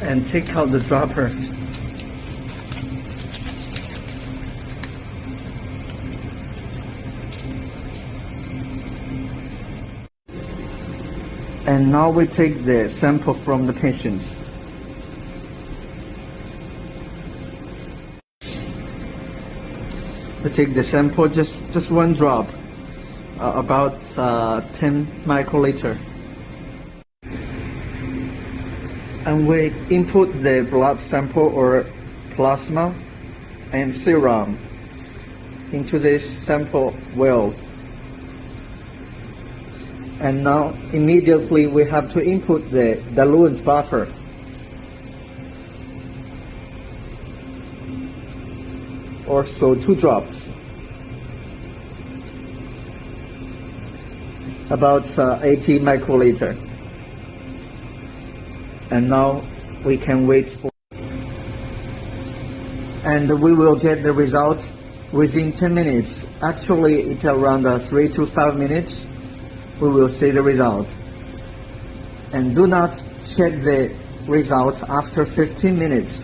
and take out the dropper. And now we take the sample from the patients. We take the sample, just one drop, about 10 microliter. And we input the blood sample or plasma and serum into this sample well. And now immediately we have to input the diluent buffer. Also 2 drops, about 80 microliter. And now we can wait for, and we will get the result within 10 minutes. Actually, it's around 3 to 5 minutes. We will see the result. And do not check the result after 15 minutes.